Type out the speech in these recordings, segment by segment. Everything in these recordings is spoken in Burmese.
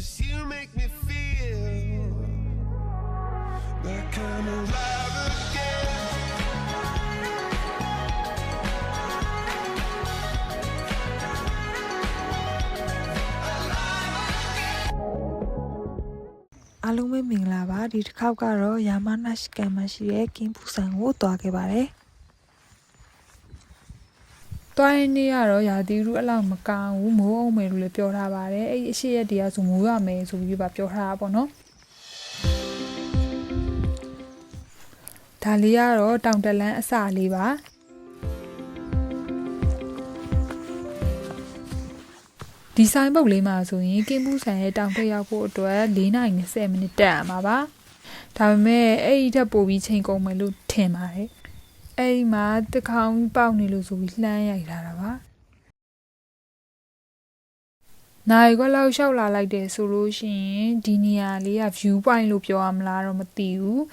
'Cause you make me feel like I'm alive again. အားလုံးပဲမင်္ဂလာပါဒီတစ်ခေါက်ကတော့ယာမနာရှ်ကန်မရှိတဲ့ကင်းပူဆန်ကိုတွားခဲ့ပါတယ်တွားရင်းနေ့ကတော့ရာသီဥတုအလောက်မကောင်းဘူးမိုးအောင်မယ်လို့လည်းပြောထားပါတယ်အဲ့အရှိရက်တည်းကဆိုမိုးရမယ်ဆိုပြီးပြောထားတာပေါ့နော်ဒါလေးကတော့တောင်တက်လန်းအစလေးပါဒီဆိုင်ပုတ်လေးမှာဆိုရင်ကင်းပူဆန်ရဲ့တောင်ထက်ရောက်ဖို့အတွက်4နာရီနဲ့10မိနစ်တက်ရမှာပါဒါပေမဲ့အဲ့ဒီထက်ပိုပြီးချိန်ကုန်မယ်လို့ထင်ပါတယ်အဲ့ဒီမှာတခေါင်းပေါက်နေလို့ဆိုပြီးလှမ်းရိုက်ထားတာပါနိုင်ခွက်လောက်ရှောက်လာလိုက်တယ်ဆိုလို့ရှိရင်ဒီနေရာလေးက view point လို့ပြောရမလားတော့မသိဘူး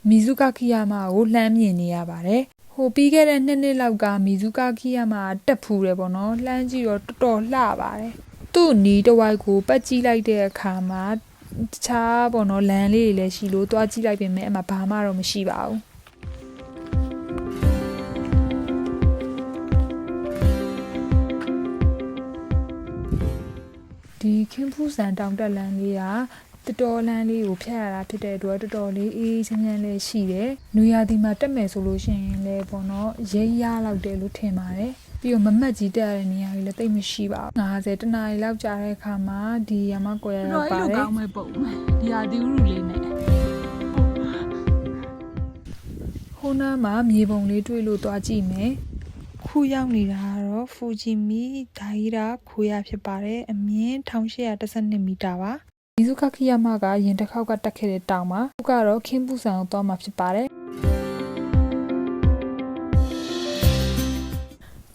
မီဇူကာခီယာမာကိုလှမ်းမြင်နေရပါတယ်ဟိုပြီးခဲ့တဲ့2နှစ်လောက်ကမီဇူကာခီယာမာတက်ဖူးတယ်ပေါ့နော်လှမ်းကြည့်တော့တော်တော်လှပါတယ်သူ့နီးတစ်ဝိုက်ကိုပတ်ကြည့်လိုက်တဲ့အခါမှာတခြားပေါ့နော်လမ်းလေးတွေလည်းရှိလို့တွားကြည့်လိုက်ပေမဲ့အမှဘာမှတော့မရှိပါဘူးဒီခင်ဖူးစံတောင်တက်လမ်းလေးကတော်လန်းလေးကိုဖျက်ရတာဖြစ်တဲ့အတွက်တော်တော်လေးအေးချမ်းချမ်းလေးရှိတယ်။နွေရာသီမှာတက်မယ်ဆိုလို့ရှိရင်လည်းပေါ့နော်ရိပ်ရလောက်တယ်လို့ထင်ပါတယ်။ပြီးတော့မမတ်ကြီးတက်ရတဲ့နေရာကြီးလည်းတိတ်မရှိပါဘူး။50တနားရီလောက်ကြာတဲ့အခါမှာဒီရမကွယ်ရောက်ပါတယ်။တော်ကောင်းမဲ့ပုံဒီရာသီဥတုလေးနဲ့ဟိုနားမှာမြေပုံလေးတွေ့လို့တွားကြည့်မယ်။ခုရောက်နေတာကတော့ဖူဂျီမီဒါဟီရာခိုးရဖြစ်ပါတယ်။အမြင့်1812မီတာပါ။မီဇူကာခီယာမာကရင်တစ်ခေါက်ကတက်ခဲ့တဲ့တောင်မှာသူကတော့ခင်းပူဆန်ကိုသွားမှာဖြစ်ပါတယ်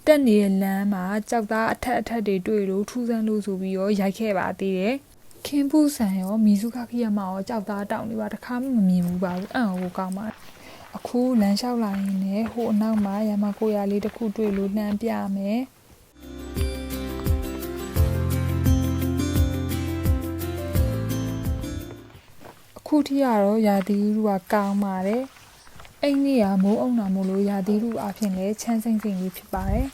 တက်နေတဲ့လမ်းမှာကြောက်သားအထက်တွေတွေ့လို့ထူးဆန်းလို့ဆိုပြီးတော့ရိုက်ခဲ့ပါသေးတယ်ခင်းပူဆန်ရောမီဇူကာခီယာမာရောကြောက်သားတောင်တွေပါတစ်ခါမှမမြင်ဘူးပါဘူးအံ့ဩကောင်းပါအခုလမ်းလျှောက်လာရင်လည်းဟိုအနောက်မှာရမကိုရလေးတစ်ခုတွေ့လို့လှမ်းပြမယ်ခုထိကတော့ရာသီဥတုကကောင်းပါတယ်အဲ့နေ့ကမိုးအုံနာမို့လို့ရာသီဥတုအဖြစ်လည်းချမ်းစိမ့်စိမ့်လေးဖြစ်ပါတယ်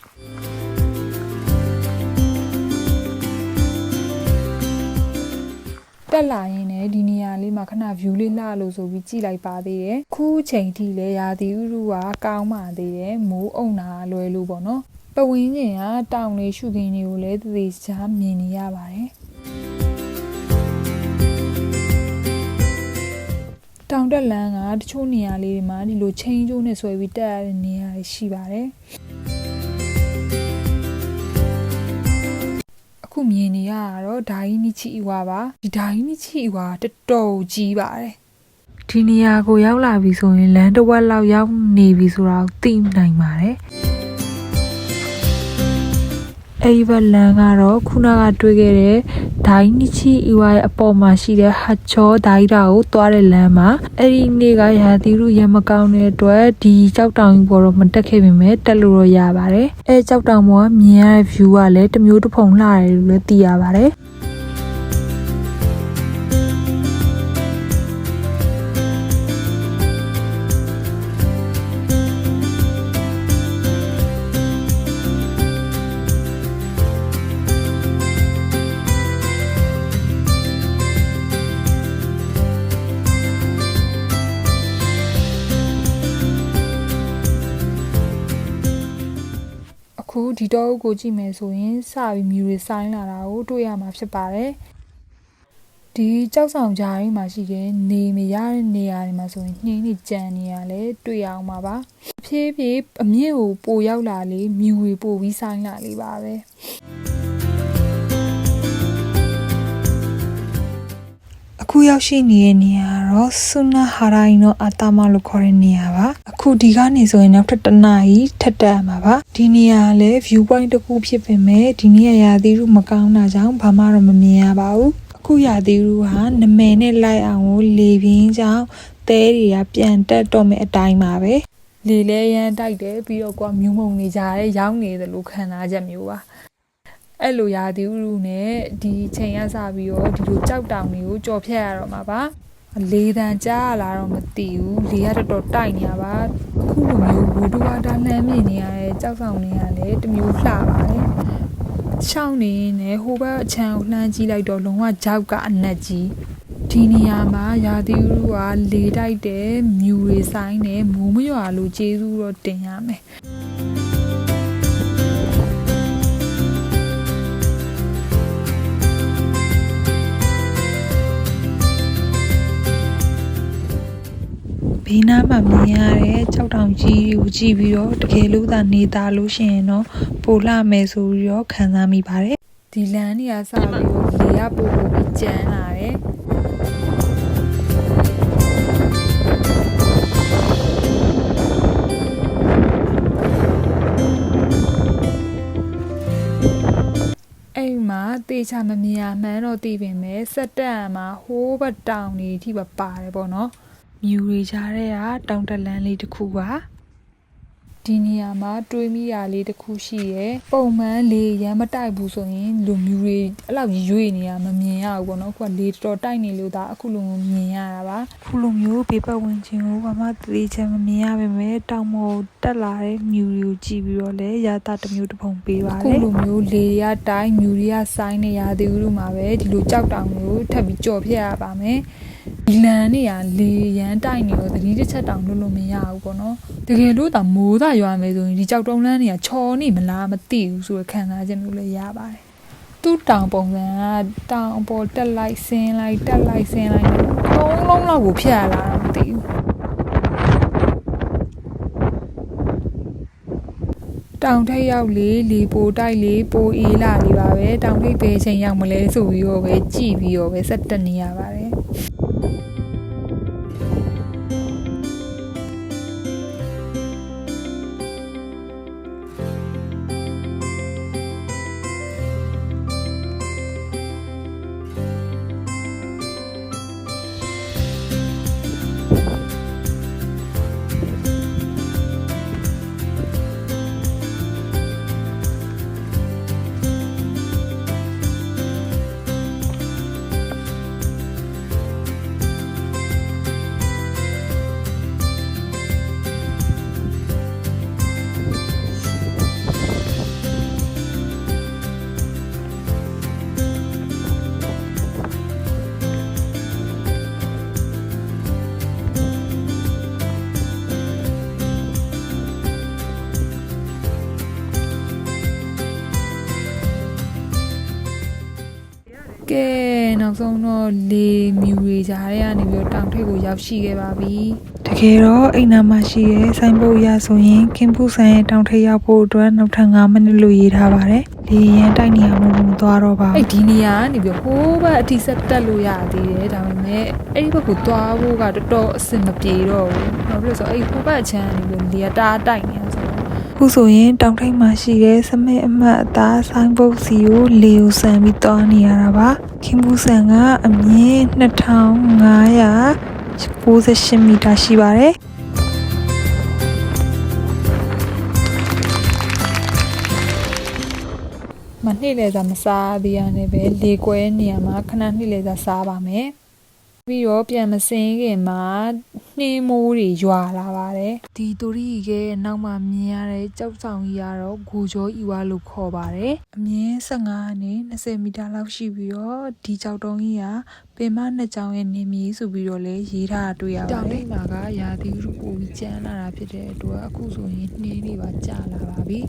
တက်လာရင်လည်းဒီနေရာလေးမှာခဏ view လေးလှလို့ဆိုပြီးကြည့်လိုက်ပါသေးတယ်ခုချိန်ထိလည်းရာသီဥတုကကောင်းပါသေးတယ်မိုးအုံနာလွယ်လို့ပေါ့နော်ပဝင်းကျင်ကတောင်လေးရှုခင်းတွေကိုလည်းသေချာမြင်နေရပါတယ်တောင်တက်လန်းကတချို့နေရာလေးတွေမှာဒီလိုချင်းကျိုးနဲ့ဆွဲပြီးတက်ရတဲ့နေရာတွေရှိပါတယ်အခုမြင်နေရတော့ဒိုင်းနီချီဝါပါဒီဒိုင်းနီချီဝါတော်တော်ကြီးပါတယ်ဒီနေရာကိုရောက်လာပြီဆိုရင်လမ်းတစ်ဝက်လောက်ရောက်နေပြီဆိုတာကိုသိနိုင်ပါတယ်အဲ့ဒီဘက်လမ်းကတော့ခုနကတွေ့ခဲ့တဲ့ဒိုင်းနီချီအီဝါရဲ့အပေါ်မှာရှိတဲ့ဟတ်ချောဒိုင်းတာကိုသွားတဲ့လမ်းမှာအဲ့ဒီနေ့ကရာသီဥတုရမကောင်းတဲ့အတွက်ဒီကြောက်တောင်ကြီးပေါ်တော့မတက်ခဲ့ပေမဲ့တက်လို့တော့ရပါတယ်အဲ့ကြောက်တောင်ပေါ်ကမြင်ရတဲ့ view ကလည်းတစ်မျိုးတစ်ဖုံလှတယ်လို့လည်းသိရပါတယ်ခုဒီတော့ကိုကြည့်မယ်ဆိုရင်စပြီးမြူတွေဆိုင်းလာတာကိုတွေ့ရမှာဖြစ်ပါတယ်ဒီကြောက်ဆောင်ကြားရင်းမှာရှိတဲ့နေမရတဲ့နေရာတွေမှာဆိုရင်နှင်းတွေကြံနေရလဲတွေ့ရအောင်ပါပါဖြည်းဖြည်းအမြင့်ကိုပိုရောက်လာလေမြူတွေပိုပြီးဆိုင်းလာလေပါပဲအခုရောက်ရှိနေတဲ့နေရာတော့ဆုနာဟာရိုင်နိုအာတာမလို့ခေါ်တဲ့နေရာပါအခုဒီကနေဆိုရင်နောက်ထပ်တစ်နာရီထပ်တက်မှာပါဒီနေရာလည်း view point တစ်ခုဖြစ်ပေမဲ့ဒီနေရာရာသီဥတုမကောင်းတာကြောင့်ဘာမှတော့မမြင်ရပါဘူးအခုရာသီဥတုဟာနမယ်နဲ့လိုက်အောင်ကိုလေပြင်းကြောင့်သဲတွေကပြန်တက်တော့မယ်အတိုင်းပါပဲလေလဲရမ်းတိုက်တယ်ပြီးတော့ကွာမြူးမုံနေကြတဲ့ရောင်းနေတယ်လို့ခံစားချက်မျိုးပါ အဲ့လိုရာသီဥတုနဲ့ဒီချိန်ရစပြီးတော့ဒီလိုကြောက်တောင်တွေကိုကြော်ဖြတ်ရတော့မှာပါလေတံကြားလာတော့မသိဘူးလေကတော်တော်တိုက်နေရပါအခုလိုမျိုးဘူဒူဝါတာလှမ်းမြင်နေရတဲ့ကြောက်ဆောင်တွေကလည်းတစ်မျိုးလှပါတယ်ရှောင်းနေနဲ့ဟိုဘက်အချမ်းကိုလှမ်းကြည့်လိုက်တော့လုံးဝကြောက်ကအနက်ကြီးဒီနေရာမှာရာသီဥတုကလေတိုက်တယ်မြူတွေဆိုင်တယ်မိုးမရွာလို့ကျေးဇူးတော့တင်ရမယ်ဘေးနားမှာမြင်ရတဲ့ကြောက်တောင်ကြီးကိုကြည့်ပြီးတော့တကယ်လို့သာနေသားလို့ရှိရင်တော့ပိုလှမယ်ဆိုပြီးတော့ခံစားမိပါတယ်ဒီလမ်းနေရာစပြီးတော့လေကပို့ပြီးကျန်းလာတယ်အဲ့မှာတေချာမမြင်ရမှန်းတော့သိပင်မဲ့စက်တက်မှာဟိုးဘက်တောင်တွေအထိပဲပါတယ်ပေါ့နော်မြူတွေကြားထဲကတောင်တလန်းလေးတစ်ခုပါဒီနေရာမှာတွေးမိရလေးတစ်ခုရှိရယ်ပုံမှန်လေရမ်းမတိုက်ဘူးဆိုရင်လူမြူတွေအဲ့လောက်ရွေ့နေရမမြင်ရဘူးပေါ့နော်အခုကလေတော်တိုက်နေလို့ဒါအခုလိုမြင်ရတာပါအခုလိုမျိုးဘေးပတ်ဝန်းကျင်ကိုဘာမှသေချာမမြင်ရပါပဲတောင်ပေါ်တက်လာတဲ့မြူတွေကိုကြည့်ပြီးတော့လေရာသတစ်မျိုးတစ်ပုံပေးပါတယ်အခုလိုမျိုးလေရတိုက်မြူတွေကဆိုင်းနေရသေးဘူးလို့မှာပဲဒီလိုကြောက်တောင်ကိုထပ်ပြီးကြော်ဖြတ်ရပါမယ်ဒီလန်နေရလေရန်တိုက်နေတော့သတိတစ်ချက်တောင်လို့မရဘူးပေါ့နော်တကယ်လို့ဒါမိုးသာရွာမယ်ဆိုရင်ဒီကြောက်တုံးလန်းနေရချော်နေမလားမသိဘူးဆိုရခံစားချက်မျိုးလည်းရပါတယ်သူ့တောင်ပုံစံကတောင်ပေါ်တက်လိုက်ဆင်းလိုက်တက်လိုက်ဆင်းလိုက်လုံးလုံးလောက်ကိုဖြတ်လာတာမသိဘူးတောင်ထိပ်ရောက်လေပိုတိုက်လေပိုအေးလာလေပါပဲတောင်ထိပ်ပဲချိန်ရောက်မလဲဆိုပြီးတော့ပဲကြည့်ပြီးတော့ပဲဆက်တက်နေရပါတယ်ကဲနောက်ဆုံးတော့လေမြူတွေကြားထဲကနေပြီးတော့တောင်ထိပ်ကိုရောက်ရှိခဲ့ပါပြီတကယ်တော့အိမ်နာမှာရှိတဲ့ဆိုင်ဘုတ်ရဆိုရင်ခင်ဖူးဆိုင်ရဲ့တောင်ထိပ်ရောက်ဖို့အတွက်နောက်ထပ်9မိနစ်လို့ရေးထားပါတယ်လေရန်တိုက်နေရမှမသွားတော့ပါဘူးအဲ့ဒီနေရာကနေပြီးဟိုးဘက်အထိဆက်တက်လို့ရသေးတယ်ဒါပေမဲ့အဲ့ဒီဘက်ကိုသွားဖို့ကတော်တော်အဆင်မပြေတော့ဘူးဘာဖြစ်လို့ဆိုအဲ့ဟိုဘက်အချမ်းကနေပြီးလေတားတိုက်နေတာဆိုခုဆိုရင်တောင်ထိပ်မှာရှိတဲ့စမစ်အမတ်အသားဆိုင်ဘုတ်စီကိုလေကိုဆန်ပြီးသွားနေရတာပါခင်ဘူးဆန်ကအမြင့်2598မီတာရှိပါတယ်မနှိမ့်လေသာမစားသေးရနဲ့ပဲလေကွဲနေရမှာခဏနှိမ့်လေသာစားပါမယ်ပြီးတော့ပြန်မစင်းခင်မှာနှင်းမိုးတွေရွာလာပါတယ်ဒီတူရီကနောက်မှာမြင်ရတဲ့ကြောက်ဆောင်ကြီးကတော့ဂူကြောဤဝါလို့ခေါ်ပါတယ်အမြင့်15နဲ့20မီတာလောက်ရှိပြီးတော့ဒီကြောက်တုံးကြီးကပင်မနှစ်ကြောင်ရဲ့နေမြေဆိုပြီးတော့လည်းရေးထားတာတွေ့ရပါတယ်တောင်ထိပ်မှာကရာသီဥတုပိုပြီးကျန်းလာတာဖြစ်တဲ့အတွက်အခုဆိုရင်နှင်းတွေပါကျလာပါပြီ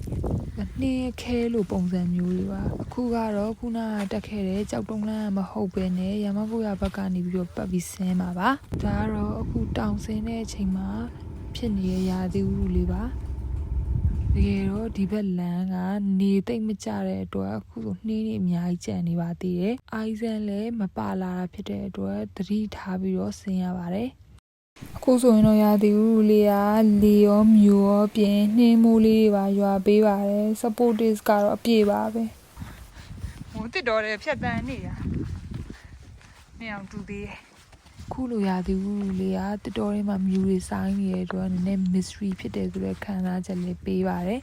နှင်းခဲလို့ပုံစံမျိုးတွေပါအခုကတော့ခုနကတက်ခဲ့တဲ့ကြောက်တုံးလန်းမဟုတ်ပဲနဲ့ရမဖို့ရဘက်ကနေပြီးတော့ပတ်ပြီးဆင်းပါပါဒါကတော့အခုတောင်ဆင်းတဲ့အချိန်မှာဖြစ်နေတဲ့ရာသီဥတုလေးပါတကယ်တော့ဒီဘက်လမ်းကနေသိမ့်မကြတဲ့အတွက်အခုဆိုနှင်းတွေအများကြီးကျန်နေပါသေးတယ်အိုက်ဆန်လည်းမပါလာတာဖြစ်တဲ့အတွက်သတိထားပြီးတော့ဆင်းရပါတယ်အခုဆိုရင်တော့ရာသီဥတုလေးကလေရောမြူရောပြင်နှင်းမိုးလေးတွေပါရွာပေးပါတယ် supporters ကတော့အပြည့်ပါပဲဟိုတစ်တော်တယ်ဖြတ်တန်းနေတာမင်းအောင်တူသေးတယ်ခုလိုရာသီဥတုလေးကတစ်တော်ထဲမှာမြူတွေဆိုင်နေတဲ့အတွက်နည်းနည်း mystery ဖြစ်တယ်ဆိုတဲ့ခံစားချက်လေးပေးပါတယ်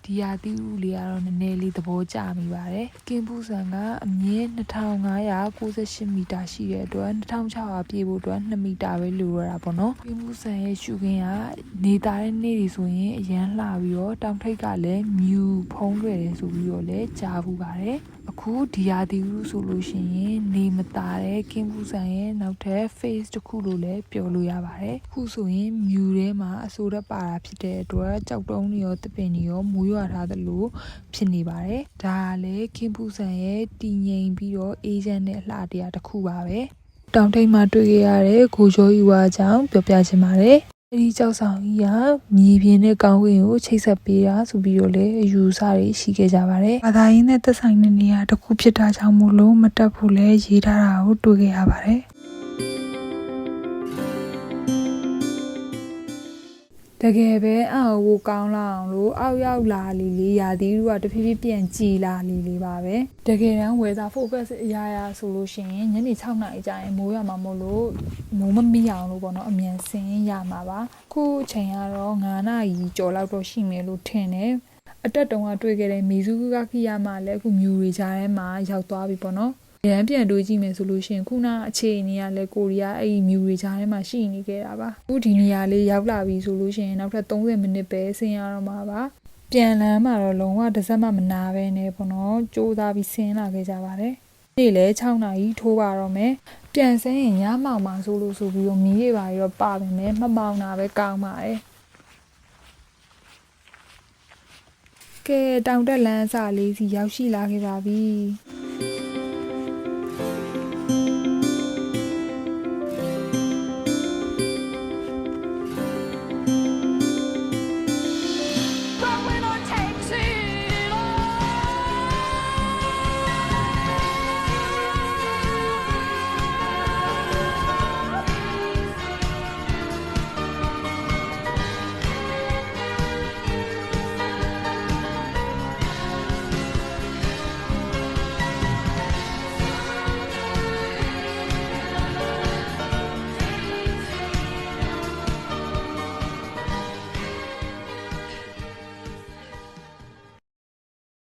ဒီရာသီဥလေးကတော့နည်းနည်းလေးသဘောကျမိပါတယ်ကင်းပူဆန်ကအမြင့်2598မီတာရှိတဲ့အတွက်2600ပြည့်ဖို့အတွက်2မီတာပဲလိုရတာပေါ့နော်ကင်းပူဆန်ရဲ့ရှုခင်းကနေသားတဲ့နေ့တွေဆိုရင်အရန်လှပြီးတော့တောင်ထိပ်ကလည်းမြူဖုံးလွယ်တယ်ဆိုပြီးတော့လည်းကြားဘူးပါတယ်အခုဒီရာသီဥဆိုလို့ရှိရင်နေမသားတဲ့ကင်းပူဆန်ရဲ့နောက်ထပ် face တစ်ခုလို့လည်းပြောလို့ရပါတယ်ခုဆိုရင်မြူထဲမှာအဆိုးတက်ပါတာဖြစ်တဲ့အတွက်ကြောက်တုံးတွေရောတပင်တွေရောမူးရွာထားသလိုဖြစ်နေပါတယ်ဒါကလည်းကင်းပူဆန်ရဲ့တည်ငြိမ်ပြီးတော့အေးချမ်းတဲ့အလှတရားတစ်ခုပါပဲတောင်ထိပ်မှာတွေ့ခဲ့ရတဲ့ကိုကျော်ယူဝါကြောင့်ပြောပြချင်ပါတယ်အဲဒီကြောက်ဆောင်ကြီးကမြေပြင်နဲ့ကောင်းကင်ကိုချိတ်ဆက်ပေးတာဆိုပြီးတော့လည်းအယူအဆတွေရှိခဲ့ကြပါတယ်။ဘာသာရေးနဲ့သက်ဆိုင်တဲ့နေရာတစ်ခုဖြစ်တာကြောင့်မို့လို့မတက်ဖို့လည်းရေးထားတာကိုတွေ့ခဲ့ရပါတယ်။တကယ်ပဲအောက်ကိုကောင်းလာအောင်လို့အောက်ရောက်လာလေးရာသီဥတုကတဖြည်းဖြည်းပြန်ကြည်လာလေးပါပဲတကယ်တမ်း weather focus အရာဆိုလို့ရှိရင်ညနေ6နာရီကျရင်မိုးရမှာမို့လို့မိုးမမိအောင်လို့ပေါ့နော်အမြန်ဆင်းရမှာပါခုချိန်ကတော့9နာရီကျော်လောက်တော့ရှိမယ်လို့ထင်တယ်အတက်တုံးကတွေ့ခဲ့တဲ့မီဇူကာခီယာမှာလည်းအခုမြူတွေကြားထဲမှာရောက်သွားပြီပေါ့နော်ရန်ပြန်တွေးကြည့်မယ်ဆိုလို့ရှိရင်ခုနအခြေအနေကလည်းကိုရီးယားအဲ့ဒီမြူတွေကြားထဲမှာရှိနေခဲ့တာပါအခုဒီနေရာလေးရောက်လာပြီဆိုလို့ရှိရင်နောက်ထပ်30မိနစ်ပဲဆင်းရတော့မှာပါပြန်လမ်းမှာတော့လုံးဝတစ်စက်မှမနာပဲနဲ့ပေါ့နော်ကြိုးစားပြီးဆင်းလာခဲ့ကြပါတယ်ဒီလေ6နာရီထိုးပါတော့မယ်ပြန်ဆင်းရင်ညမောင်မှာဆိုလို့ဆိုပြီးတော့မီးတွေပါရောပါပဲနဲ့မမောင်တာပဲကောင်းပါတယ်ကဲတောင်တက်လန်းစာလေးစီရောက်ရှိလာခဲ့ပါပြီ